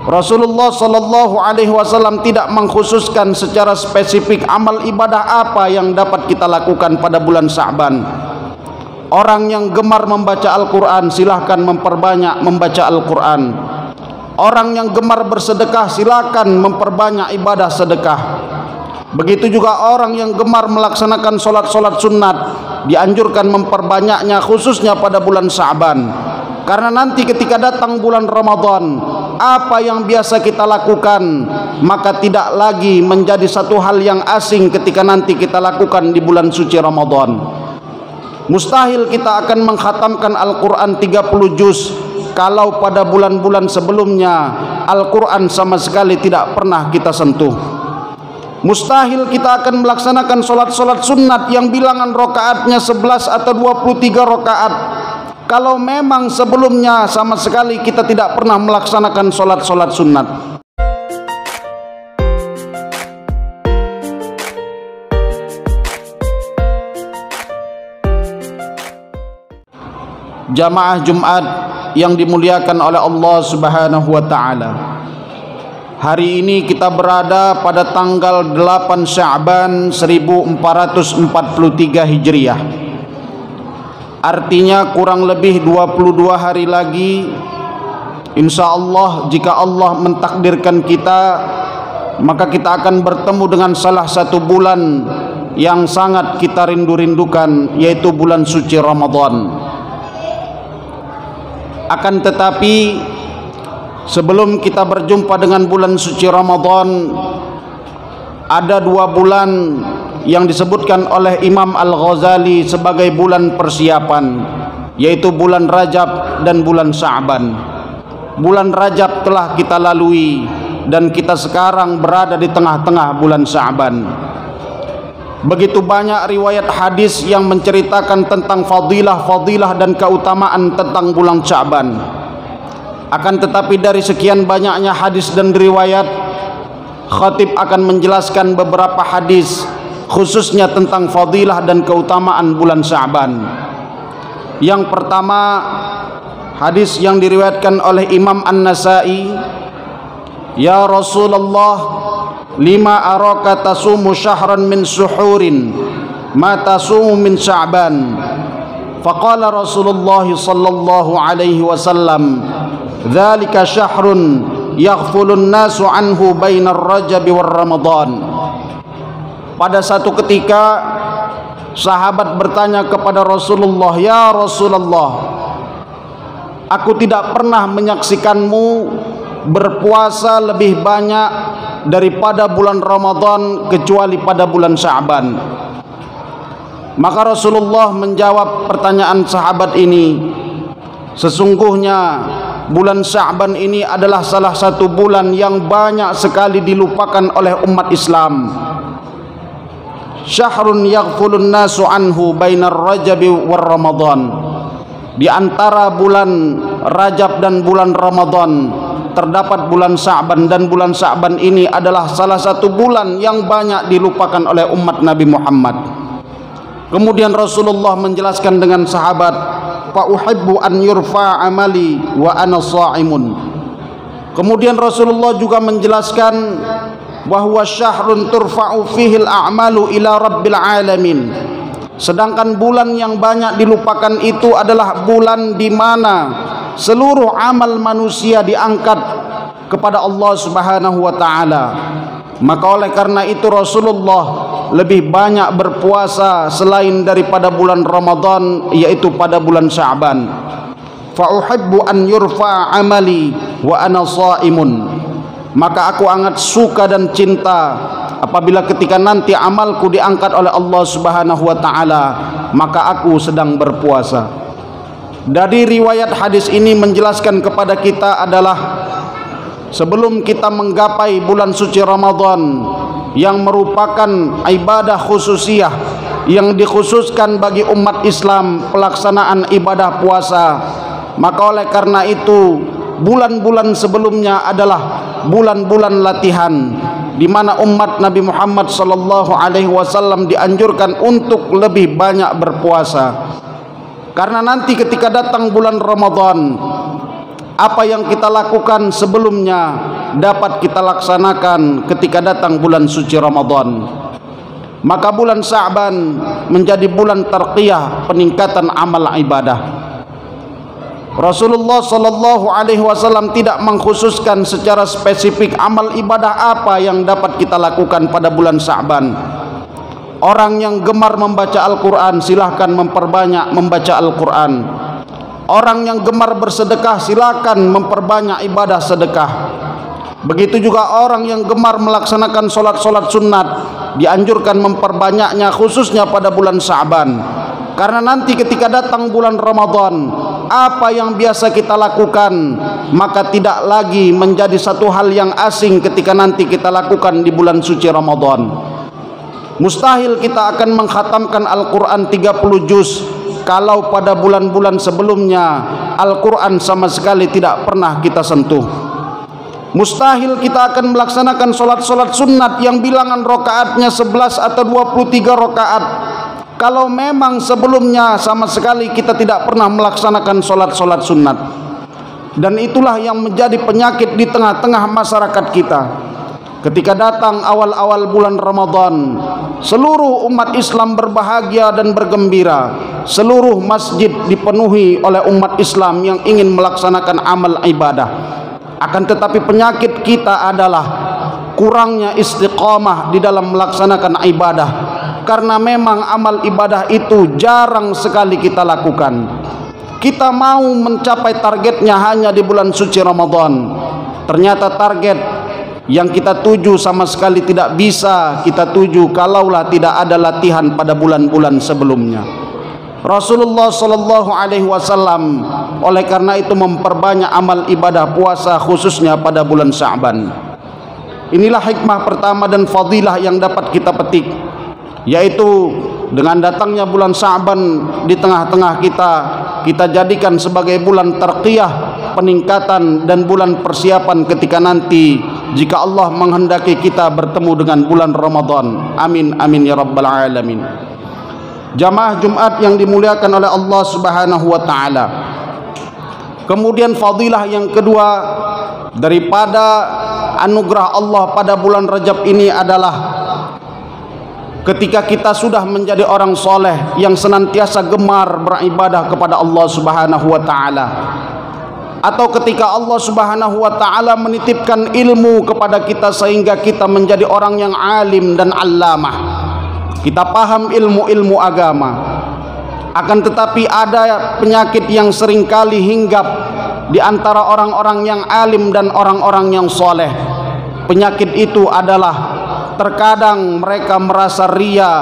Rasulullah sallallahu alaihi wasallam tidak mengkhususkan secara spesifik amal ibadah apa yang dapat kita lakukan pada bulan Sya'ban. Orang yang gemar membaca Al-Quran silahkan memperbanyak membaca Al-Quran. Orang yang gemar bersedekah silakan memperbanyak ibadah sedekah. Begitu juga orang yang gemar melaksanakan solat-solat sunat dianjurkan memperbanyaknya khususnya pada bulan Sya'ban. Karena nanti ketika datang bulan Ramadan, apa yang biasa kita lakukan maka tidak lagi menjadi satu hal yang asing ketika nanti kita lakukan di bulan suci Ramadan. Mustahil kita akan mengkhatamkan Al-Quran 30 juz kalau pada bulan-bulan sebelumnya Al-Quran sama sekali tidak pernah kita sentuh. Mustahil kita akan melaksanakan solat-solat sunat yang bilangan rokaatnya 11 atau 23 rokaat kalau memang sebelumnya sama sekali kita tidak pernah melaksanakan solat-solat sunat. Jamaah Jumat yang dimuliakan oleh Allah Subhanahu wa taala. Hari ini kita berada pada tanggal 8 Sya'ban 1443 Hijriah. Artinya kurang lebih 22 hari lagi, insyaallah jika Allah mentakdirkan kita, maka kita akan bertemu dengan salah satu bulan yang sangat kita rindu-rindukan, yaitu bulan suci Ramadan. Akan tetapi sebelum kita berjumpa dengan bulan suci Ramadan, ada 2 bulan yang disebutkan oleh Imam Al-Ghazali sebagai bulan persiapan, yaitu bulan Rajab dan bulan Sya'ban. Bulan Rajab telah kita lalui dan kita sekarang berada di tengah-tengah bulan Sya'ban. Begitu banyak riwayat hadis yang menceritakan tentang fadilah dan keutamaan tentang bulan Sya'ban. Akan tetapi dari sekian banyaknya hadis dan riwayat, khatib akan menjelaskan beberapa hadis khususnya tentang fadilah dan keutamaan bulan Sya'ban. Yang pertama, hadis yang diriwayatkan oleh Imam An-Nasa'i, "Ya Rasulullah, lima araka tasumu syahran min suhurin ma tasumu min Sya'ban." Faqala Rasulullah sallallahu alaihi wasallam, "Dzalika syahrun yaghfulun nasu anhu bainar Rajab war Ramadan." Pada satu ketika sahabat bertanya kepada Rasulullah, "Ya Rasulullah, aku tidak pernah menyaksikanmu berpuasa lebih banyak daripada bulan Ramadan kecuali pada bulan Sya'ban." Maka Rasulullah menjawab pertanyaan sahabat ini, "Sesungguhnya bulan Sya'ban ini adalah salah satu bulan yang banyak sekali dilupakan oleh umat Islam. Syahrun yaghfulun nasu anhu bainar Rajab war Ramadan." Di antara bulan Rajab dan bulan Ramadan terdapat bulan Sya'ban, dan bulan Sya'ban ini adalah salah satu bulan yang banyak dilupakan oleh umat Nabi Muhammad. Kemudian Rasulullah menjelaskan dengan sahabat, "Fa uhibbu an yurfa amali wa ana sha'imun." Kemudian Rasulullah juga menjelaskan bahwa syahrun turfa'u fihil a'malu ila rabbil alamin. Sedangkan bulan yang banyak dilupakan itu adalah bulan di mana seluruh amal manusia diangkat kepada Allah Subhanahu wa taala. Maka oleh karena itu Rasulullah lebih banyak berpuasa selain daripada bulan Ramadan, yaitu pada bulan Sya'ban. Fa uhibbu an yurfa amali wa ana sha'imun. Maka aku sangat suka dan cinta apabila ketika nanti amalku diangkat oleh Allah Subhanahu wa taala, maka aku sedang berpuasa. Dari riwayat hadis ini menjelaskan kepada kita adalah sebelum kita menggapai bulan suci Ramadan yang merupakan ibadah khususiyah yang dikhususkan bagi umat Islam, pelaksanaan ibadah puasa, maka oleh karena itu bulan-bulan sebelumnya adalah bulan-bulan latihan di mana umat Nabi Muhammad sallallahu alaihi wasallam dianjurkan untuk lebih banyak berpuasa. Karena nanti ketika datang bulan Ramadan, apa yang kita lakukan sebelumnya dapat kita laksanakan ketika datang bulan suci Ramadan. Maka bulan Sya'ban menjadi bulan tarqiyah, peningkatan amal ibadah. Rasulullah sallallahu alaihi wasallam tidak mengkhususkan secara spesifik amal ibadah apa yang dapat kita lakukan pada bulan Sya'ban. Orang yang gemar membaca Al-Quran silahkan memperbanyak membaca Al-Quran. Orang yang gemar bersedekah silakan memperbanyak ibadah sedekah. Begitu juga orang yang gemar melaksanakan solat-solat sunat dianjurkan memperbanyaknya, khususnya pada bulan Sya'ban. Karena nanti ketika datang bulan Ramadan, apa yang biasa kita lakukan maka tidak lagi menjadi satu hal yang asing ketika nanti kita lakukan di bulan suci Ramadan. Mustahil kita akan mengkhatamkan Al-Quran 30 juz kalau pada bulan-bulan sebelumnya Al-Quran sama sekali tidak pernah kita sentuh. Mustahil kita akan melaksanakan solat-solat sunat yang bilangan rokaatnya 11 atau 23 rokaat kalau memang sebelumnya sama sekali kita tidak pernah melaksanakan solat-solat sunat. Dan itulah yang menjadi penyakit di tengah-tengah masyarakat kita. Ketika datang awal-awal bulan Ramadan, seluruh umat Islam berbahagia dan bergembira. Seluruh masjid dipenuhi oleh umat Islam yang ingin melaksanakan amal ibadah. Akan tetapi penyakit kita adalah kurangnya istiqamah di dalam melaksanakan ibadah. Karena memang amal ibadah itu jarang sekali kita lakukan. Kita mau mencapai targetnya hanya di bulan suci Ramadan. Ternyata target yang kita tuju sama sekali tidak bisa kita tuju kalaulah tidak ada latihan pada bulan-bulan sebelumnya. Rasulullah sallallahu alaihi wasallam oleh karena itu memperbanyak amal ibadah puasa khususnya pada bulan Sya'ban. Inilah hikmah pertama dan fadilah yang dapat kita petik, yaitu dengan datangnya bulan Sya'ban di tengah-tengah kita jadikan sebagai bulan tarqiyah, peningkatan dan bulan persiapan ketika nanti jika Allah menghendaki kita bertemu dengan bulan Ramadan. Amin amin ya rabbal alamin. Jamaah Jumat yang dimuliakan oleh Allah Subhanahu wa taala. Kemudian fadilah yang kedua daripada anugerah Allah pada bulan Rajab ini adalah ketika kita sudah menjadi orang soleh yang senantiasa gemar beribadah kepada Allah Subhanahu wa taala, atau ketika Allah Subhanahu wa taala menitipkan ilmu kepada kita sehingga kita menjadi orang yang alim dan allamah, kita paham ilmu-ilmu agama. Akan tetapi ada penyakit yang seringkali hinggap di antara orang-orang yang alim dan orang-orang yang soleh. Penyakit itu adalah terkadang mereka merasa ria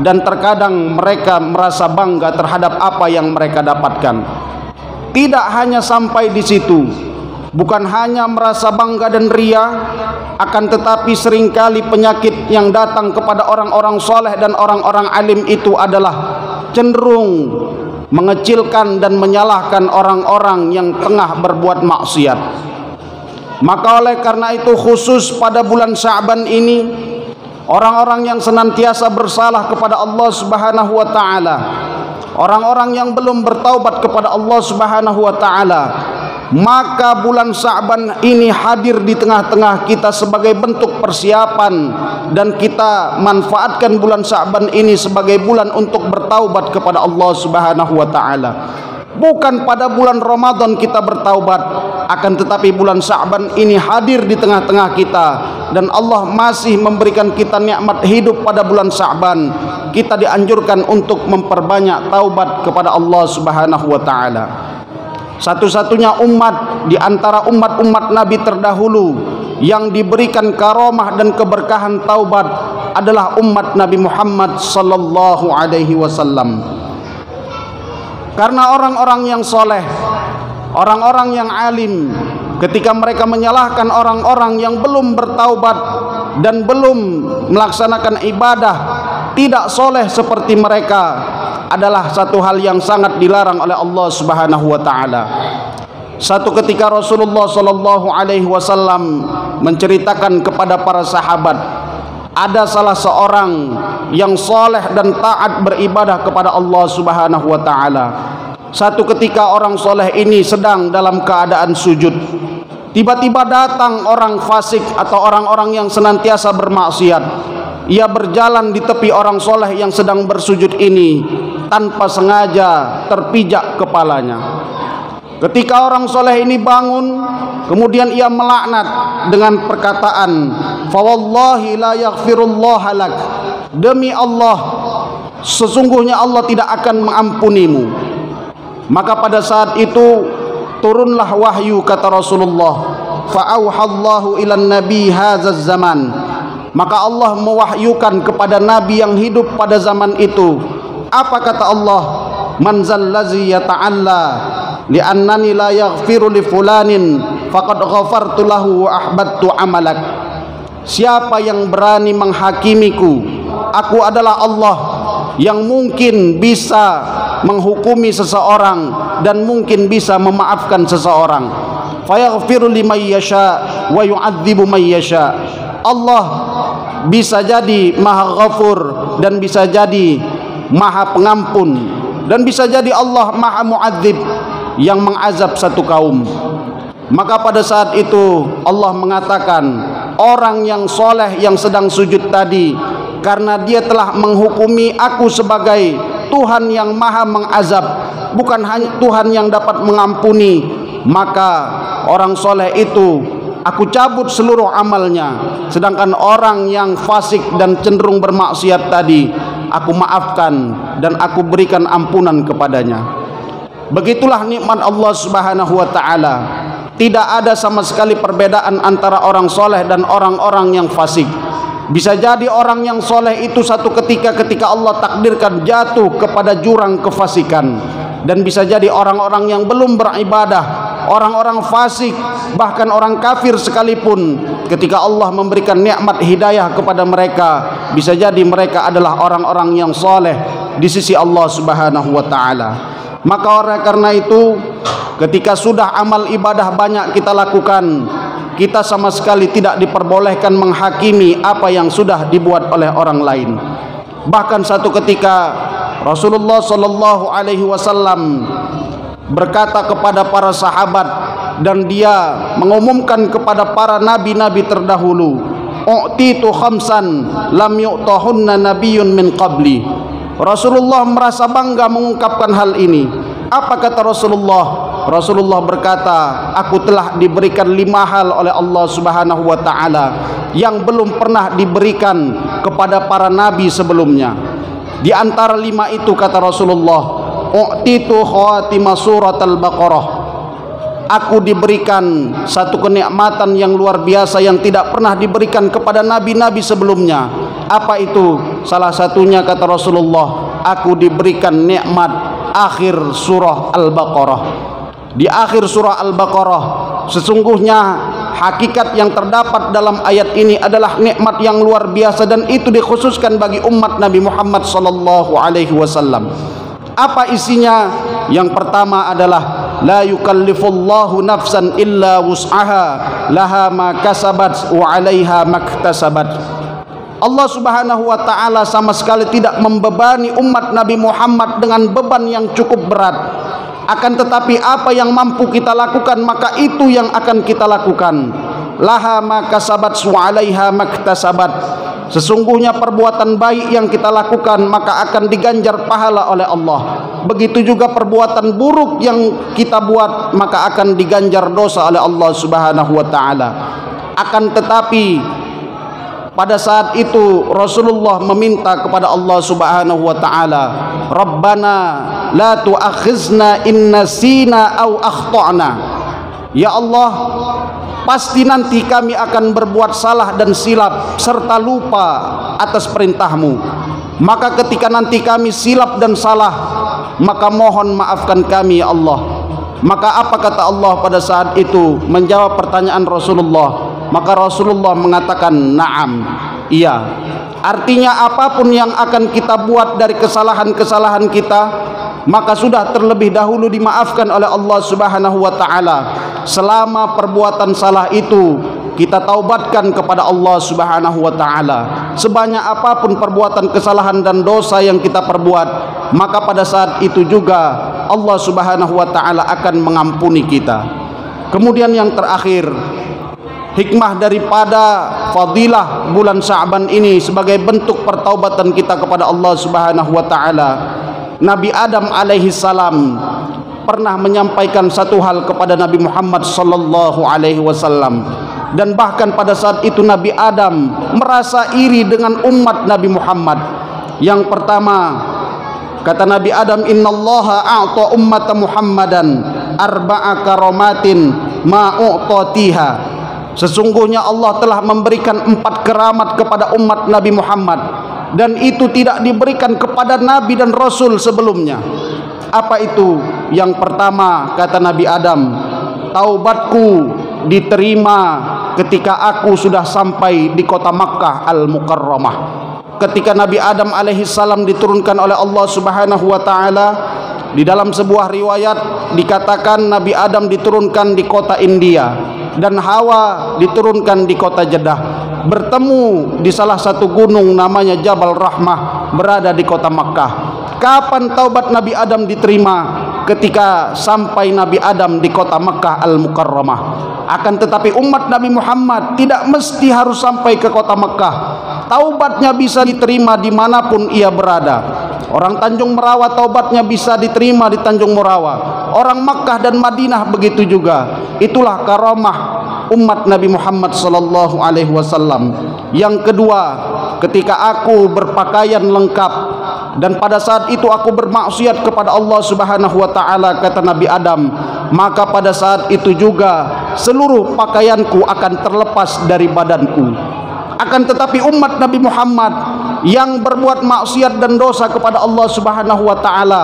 dan terkadang mereka merasa bangga terhadap apa yang mereka dapatkan. Tidak hanya sampai di situ, bukan hanya merasa bangga dan ria, akan tetapi seringkali penyakit yang datang kepada orang-orang soleh dan orang-orang alim itu adalah cenderung mengecilkan dan menyalahkan orang-orang yang tengah berbuat maksiat. Maka oleh karena itu khusus pada bulan Sya'ban ini, orang-orang yang senantiasa bersalah kepada Allah Subhanahu wa taala, orang-orang yang belum bertaubat kepada Allah Subhanahu wa taala, maka bulan Sya'ban ini hadir di tengah-tengah kita sebagai bentuk persiapan, dan kita manfaatkan bulan Sya'ban ini sebagai bulan untuk bertaubat kepada Allah Subhanahu wa taala. Bukan pada bulan Ramadan kita bertaubat, akan tetapi bulan Sya'ban ini hadir di tengah-tengah kita, dan Allah masih memberikan kita nikmat hidup pada bulan Sya'ban. Kita dianjurkan untuk memperbanyak taubat kepada Allah Subhanahu wa taala. Satu-satunya umat di antara umat-umat Nabi terdahulu yang diberikan karamah dan keberkahan taubat adalah umat Nabi Muhammad sallallahu alaihi wasallam. Karena orang-orang yang soleh, orang-orang yang alim, ketika mereka menyalahkan orang-orang yang belum bertaubat dan belum melaksanakan ibadah, tidak soleh seperti mereka, adalah satu hal yang sangat dilarang oleh Allah Subhanahu wa taala. Satu ketika Rasulullah sallallahu alaihi wasallam menceritakan kepada para sahabat, ada salah seorang yang soleh dan taat beribadah kepada Allah Subhanahu wa taala. Satu ketika orang soleh ini sedang dalam keadaan sujud, tiba-tiba datang orang fasik atau orang-orang yang senantiasa bermaksiat. Ia berjalan di tepi orang soleh yang sedang bersujud ini, tanpa sengaja terpijak kepalanya. Ketika orang soleh ini bangun, kemudian ia melaknat dengan perkataan, "Fawallahi la yaghfirullah lak." Demi Allah, sesungguhnya Allah tidak akan mengampunimu. Maka pada saat itu turunlah wahyu, kata Rasulullah, "Fa'auhallahu ilan nabi hadzal zaman." Maka Allah mewahyukan kepada nabi yang hidup pada zaman itu. Apa kata Allah? "Man zallazi yata'alla li'annani la yaghfiru li fulanin faqad ghafartu lahu wa ahbattu amalak." Siapa yang berani menghakimiku? Aku adalah Allah yang mungkin bisa menghukumi seseorang dan mungkin bisa memaafkan seseorang. Fayaghfiru liman yasha wa yu'adzibu man yasha. Allah bisa jadi Maha Ghafur dan bisa jadi Maha Pengampun, dan bisa jadi Allah Maha Mu'adzib yang mengazab satu kaum. Maka pada saat itu Allah mengatakan, orang yang soleh yang sedang sujud tadi, karena dia telah menghukumi aku sebagai Tuhan yang maha mengazab, bukan hanya Tuhan yang dapat mengampuni, maka orang soleh itu aku cabut seluruh amalnya. Sedangkan orang yang fasik dan cenderung bermaksiat tadi, aku maafkan dan aku berikan ampunan kepadanya. Begitulah nikmat Allah Subhanahu wa ta'ala. Tidak ada sama sekali perbedaan antara orang soleh dan orang-orang yang fasik. Bisa jadi orang yang soleh itu satu ketika Allah takdirkan jatuh kepada jurang kefasikan, dan bisa jadi orang-orang yang belum beribadah, orang-orang fasik, bahkan orang kafir sekalipun, ketika Allah memberikan nikmat hidayah kepada mereka, bisa jadi mereka adalah orang-orang yang soleh di sisi Allah Subhanahu wa ta'ala. Maka oleh karena itu, ketika sudah amal ibadah banyak kita lakukan, kita sama sekali tidak diperbolehkan menghakimi apa yang sudah dibuat oleh orang lain. Bahkan satu ketika Rasulullah sallallahu alaihi wasallam berkata kepada para sahabat, dan dia mengumumkan kepada para nabi-nabi terdahulu, "U'titu khamsan lam yu'tahunna nabiyyun min qabli." Rasulullah merasa bangga mengungkapkan hal ini. Apa kata Rasulullah? Rasulullah berkata, aku telah diberikan 5 hal oleh Allah Subhanahu wa ta'ala yang belum pernah diberikan kepada para nabi sebelumnya. Di antara 5 itu, kata Rasulullah, u'titu khawatima surat al-Baqarah. Aku diberikan satu kenikmatan yang luar biasa yang tidak pernah diberikan kepada nabi-nabi sebelumnya. Apa itu? Salah satunya, kata Rasulullah, aku diberikan nikmat akhir surah Al-Baqarah. Di akhir surah Al-Baqarah, sesungguhnya hakikat yang terdapat dalam ayat ini adalah nikmat yang luar biasa, dan itu dikhususkan bagi umat Nabi Muhammad sallallahu alaihi wasallam. Apa isinya? Yang pertama adalah la yukallifullahu nafsan illa wus'aha laha ma kasabat wa 'alaiha maktasabat. Allah Subhanahu wa ta'ala sama sekali tidak membebani umat Nabi Muhammad dengan beban yang cukup berat. Akan tetapi apa yang mampu kita lakukan, maka itu yang akan kita lakukan. Laha ma kasabat wa 'alaiha maktasabat. Sesungguhnya perbuatan baik yang kita lakukan maka akan diganjar pahala oleh Allah. Begitu juga perbuatan buruk yang kita buat maka akan diganjar dosa oleh Allah Subhanahu wa ta'ala. Akan tetapi pada saat itu Rasulullah meminta kepada Allah Subhanahu wa ta'ala, Rabbana la tu'akhizna in nasina aw akhta'na. Ya Allah, pasti nanti kami akan berbuat salah dan silap serta lupa atas perintahmu. Maka ketika nanti kami silap dan salah, maka mohon maafkan kami ya Allah. Maka apa kata Allah pada saat itu menjawab pertanyaan Rasulullah? Maka Rasulullah mengatakan na'am, iya. Artinya apapun yang akan kita buat dari kesalahan-kesalahan kita, maka sudah terlebih dahulu dimaafkan oleh Allah Subhanahu wa ta'ala, selama perbuatan salah itu kita taubatkan kepada Allah Subhanahu wa taala. Sebanyak apapun perbuatan kesalahan dan dosa yang kita perbuat, maka pada saat itu juga Allah Subhanahu wa taala akan mengampuni kita. Kemudian yang terakhir, hikmah daripada fadilah bulan Sya'ban ini sebagai bentuk pertaubatan kita kepada Allah Subhanahu wa taala. Nabi Adam alaihi salam pernah menyampaikan satu hal kepada Nabi Muhammad sallallahu alaihi wasallam, dan bahkan pada saat itu Nabi Adam merasa iri dengan umat Nabi Muhammad. Yang pertama, kata Nabi Adam, innallaha a'ta ummata Muhammadan arba'a karamatin ma u'tatiha. Sesungguhnya Allah telah memberikan 4 keramat kepada umat Nabi Muhammad, dan itu tidak diberikan kepada nabi dan rasul sebelumnya. Apa itu? Yang pertama, kata Nabi Adam, taubatku diterima ketika aku sudah sampai di kota Makkah Al-Mukarramah. Ketika Nabi Adam alaihi salam diturunkan oleh Allah Subhanahu wa taala, di dalam sebuah riwayat dikatakan Nabi Adam diturunkan di kota India dan Hawa diturunkan di kota Jeddah, bertemu di salah satu gunung namanya Jabal Rahmah, berada di kota Makkah. Kapan taubat Nabi Adam diterima? Ketika sampai Nabi Adam di kota Makkah Al-Mukarramah. Akan tetapi umat Nabi Muhammad tidak mesti harus sampai ke kota Makkah. Taubatnya bisa diterima dimanapun ia berada. Orang Tanjung Merawa taubatnya bisa diterima di Tanjung Merawa. Orang Makkah dan Madinah begitu juga. Itulah karamah umat Nabi Muhammad sallallahu alaihi wasallam. Yang kedua, ketika aku berpakaian lengkap dan pada saat itu aku bermaksiat kepada Allah Subhanahu wa taala, kata Nabi Adam, maka pada saat itu juga seluruh pakaianku akan terlepas dari badanku. Akan tetapi umat Nabi Muhammad yang berbuat maksiat dan dosa kepada Allah Subhanahu wa taala,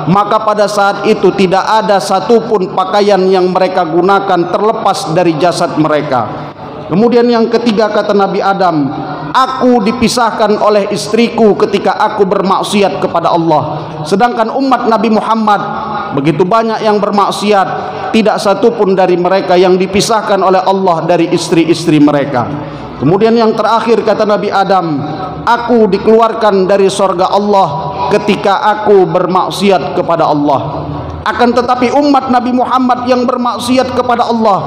maka pada saat itu tidak ada satupun pakaian yang mereka gunakan terlepas dari jasad mereka. Kemudian yang ketiga, kata Nabi Adam, aku dipisahkan oleh istriku ketika aku bermaksiat kepada Allah. Sedangkan umat Nabi Muhammad begitu banyak yang bermaksiat, tidak satupun dari mereka yang dipisahkan oleh Allah dari istri-istri mereka. Kemudian yang terakhir, kata Nabi Adam, aku dikeluarkan dari surga Allah ketika aku bermaksiat kepada Allah. Akan tetapi umat Nabi Muhammad yang bermaksiat kepada Allah,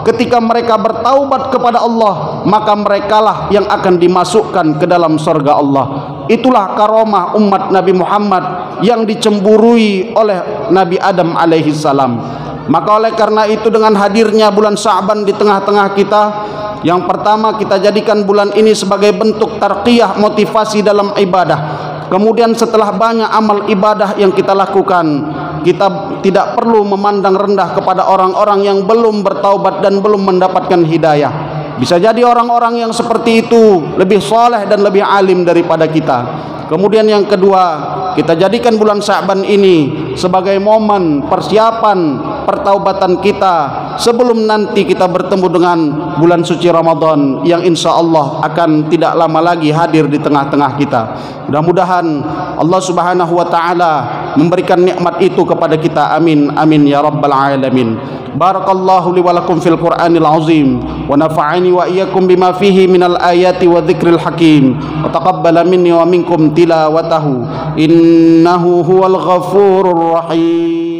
ketika mereka bertaubat kepada Allah, maka merekalah yang akan dimasukkan ke dalam surga Allah. Itulah karamah umat Nabi Muhammad yang dicemburui oleh Nabi Adam alaihi salam. Maka oleh karena itu, dengan hadirnya bulan Sya'ban di tengah-tengah kita, yang pertama kita jadikan bulan ini sebagai bentuk tarqiyah, motivasi dalam ibadah. Kemudian setelah banyak amal ibadah yang kita lakukan, kita tidak perlu memandang rendah kepada orang-orang yang belum bertaubat dan belum mendapatkan hidayah. Bisa jadi orang-orang yang seperti itu lebih soleh dan lebih alim daripada kita. Kemudian yang kedua, kita jadikan bulan Sya'ban ini sebagai momen persiapan pertaubatan kita sebelum nanti kita bertemu dengan bulan suci Ramadan yang insya Allah akan tidak lama lagi hadir di tengah-tengah kita. Mudah-mudahan Allah Subhanahu wa taala memberikan nikmat itu kepada kita. Amin amin ya rabbal alamin. Barakallahu li wa lakum fil Qur'anil azim wa nafa'ani wa iyyakum bima fihi minal ayati wa dzikril hakim wa taqabbala minni wa minkum tilawatahu innahu huwal ghafurur rahim.